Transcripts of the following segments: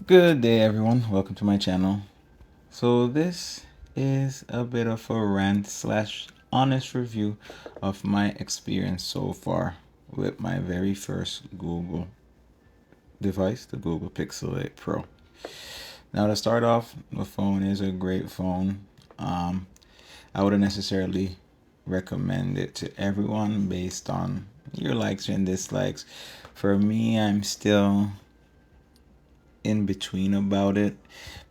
Good day, everyone. Welcome to my channel. So this is a bit of a rant slash honest review of my experience so far with my very first Google device, the Google Pixel 8 Pro. Now to start off, the phone is a great phone. I wouldn't necessarily recommend it to everyone based on your likes and dislikes. For me, I'm still in between about it.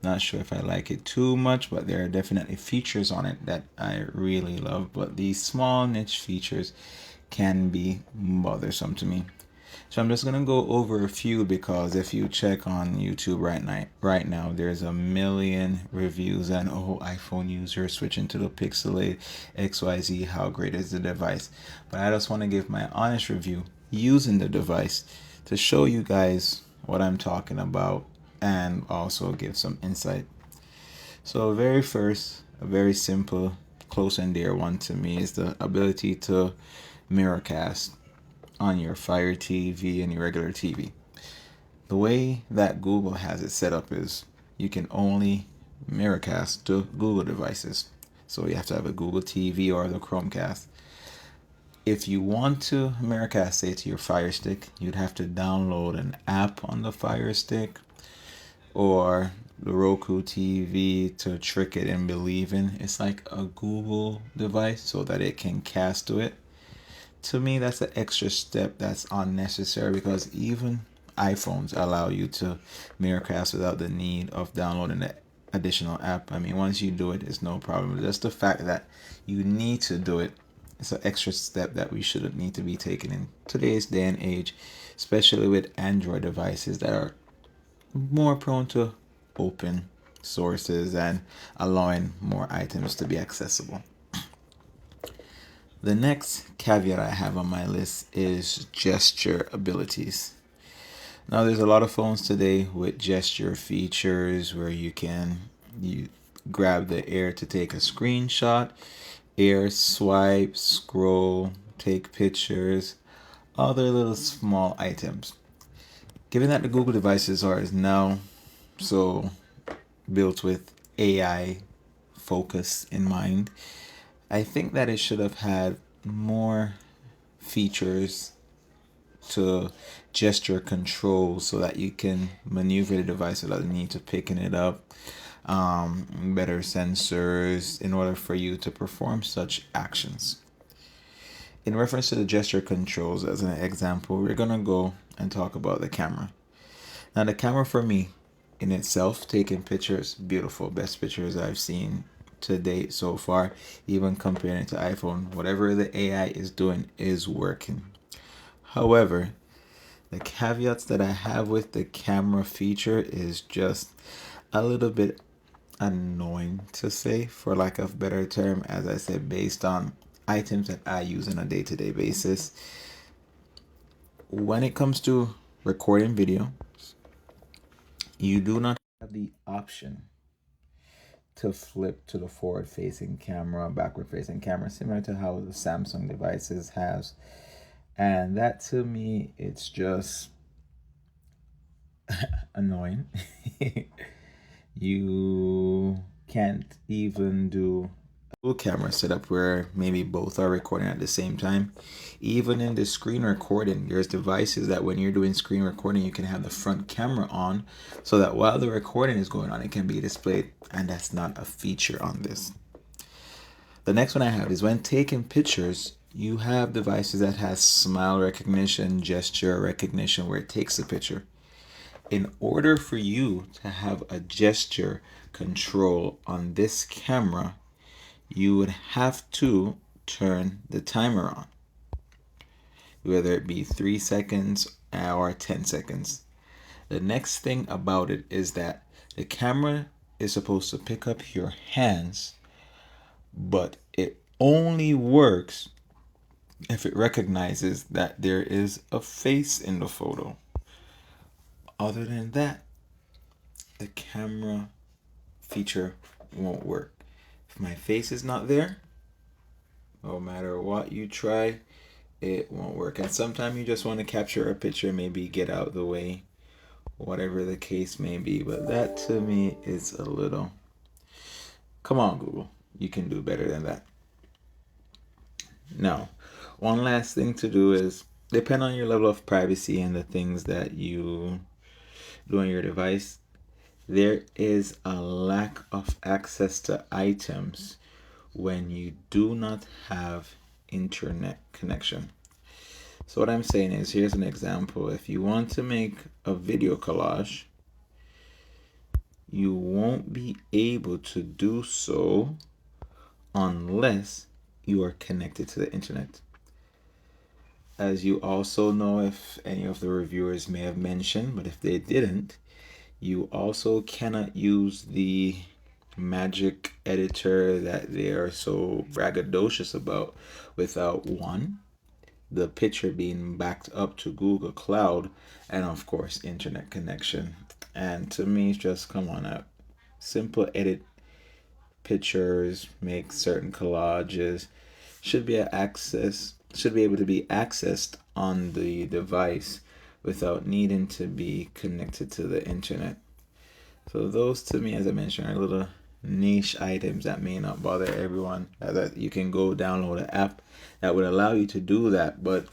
Not sure if I like it too much, but there are definitely features on it that I really love. But these small niche features can be bothersome to me. So I'm just gonna go over a few because if you check on YouTube right now, there's a million reviews and iPhone users switching to the Pixel 8 XYZ. How great is the device? But I just want to give my honest review using the device to show you guys what I'm talking about and also give some insight. So very first, a very simple, close and dear one to me is the ability to mirrorcast on your Fire TV and your regular TV. The way that Google has it set up is you can only mirrorcast to Google devices. So you have to have a Google TV or the Chromecast. If you want to mirrorcast, say, to your Fire Stick, you'd have to download an app on the Fire Stick or the Roku TV to trick it in believing it's like a Google device so that it can cast to it. To me, that's an extra step that's unnecessary because even iPhones allow you to mirrorcast without the need of downloading the additional app. I mean, once you do it, it's no problem. Just the fact that you need to do it, it's an extra step that we shouldn't need to be taken in today's day and age, especially with Android devices that are more prone to open sources and allowing more items to be accessible. The next caveat I have on my list is gesture abilities. Now, there's a lot of phones today with gesture features where you grab the air to take a screenshot, air swipe, scroll, take pictures, other little small items. Given that the Google devices are now so built with AI focus in mind, I think that it should have had more features to gesture control so that you can maneuver the device without the need to picking it up. Better sensors in order for you to perform such actions. In reference to the gesture controls, as an example, we're gonna go and talk about the camera. Now, the camera for me, in itself, taking pictures, beautiful, best pictures I've seen to date so far. Even comparing it to iPhone, whatever the AI is doing is working. However, the caveats that I have with the camera feature is just a little bit annoying to say, for lack of a better term, as I said, based on items that I use on a day-to-day basis. When it comes to recording video, you do not have the option to flip to the forward facing camera, backward facing camera, similar to how the Samsung devices has. And that, to me, it's just annoying. You can't even do a camera setup where maybe both are recording at the same time. Even in the screen recording, there's devices that when you're doing screen recording, you can have the front camera on so that while the recording is going on, it can be displayed, and that's not a feature on this. The next one I have is when taking pictures, you have devices that has smile recognition, gesture recognition, where it takes the picture. In order for you to have a gesture control on this camera, you would have to turn the timer on, whether it be 3 seconds or 10 seconds. The next thing about it is that the camera is supposed to pick up your hands, but it only works if it recognizes that there is a face in the photo. Other than that, the camera feature won't work. If my face is not there, no matter what you try, it won't work. And sometimes you just want to capture a picture, maybe get out of the way, whatever the case may be. But that to me is a little, come on, Google, you can do better than that. Now, one last thing to do is depend on your level of privacy and the things that you do on your device. There is a lack of access to items when you do not have internet connection. So what I'm saying is, here's an example. If you want to make a video collage, you won't be able to do so unless you are connected to the internet. As you also know, if any of the reviewers may have mentioned, but if they didn't, you also cannot use the magic editor that they are so braggadocious about without one, the picture being backed up to Google Cloud, and of course, internet connection. And to me, it's just come on out. Simple edit pictures, make certain collages, should be able to be accessed on the device without needing to be connected to the internet. So those to me, as I mentioned, are little niche items that may not bother everyone. That you can go download an app that would allow you to do that, but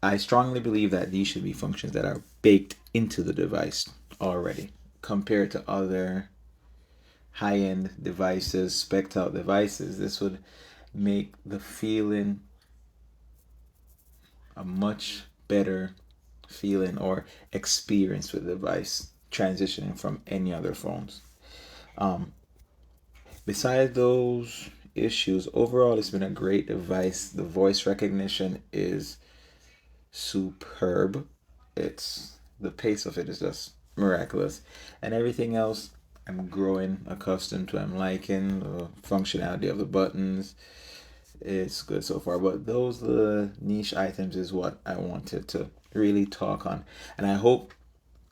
I strongly believe that these should be functions that are baked into the device already, compared to other high-end devices, spec'd out devices. This would make the feeling a much better feeling or experience with the device transitioning from any other phones. Um, Besides those issues, overall, it's been a great device. The voice recognition is superb. It's the pace of it is just miraculous, and everything else I'm growing accustomed to. I'm liking the functionality of the buttons. It's good so far, but those the niche items is what I wanted to really talk on, and I hope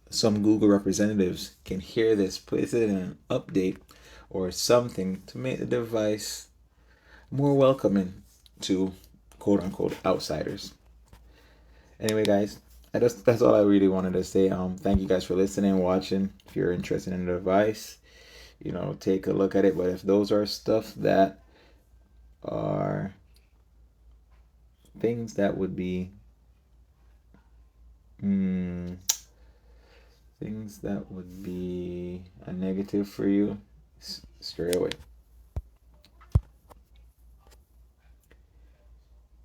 some Google representatives can hear this, place it in an update or something to make the device more welcoming to quote unquote outsiders. Anyway, guys, that's all I really wanted to say. Thank you guys for listening, watching. If you're interested in the device, take a look at it. But if those are stuff that are things that would be mm, things that would be a negative for you, stray away.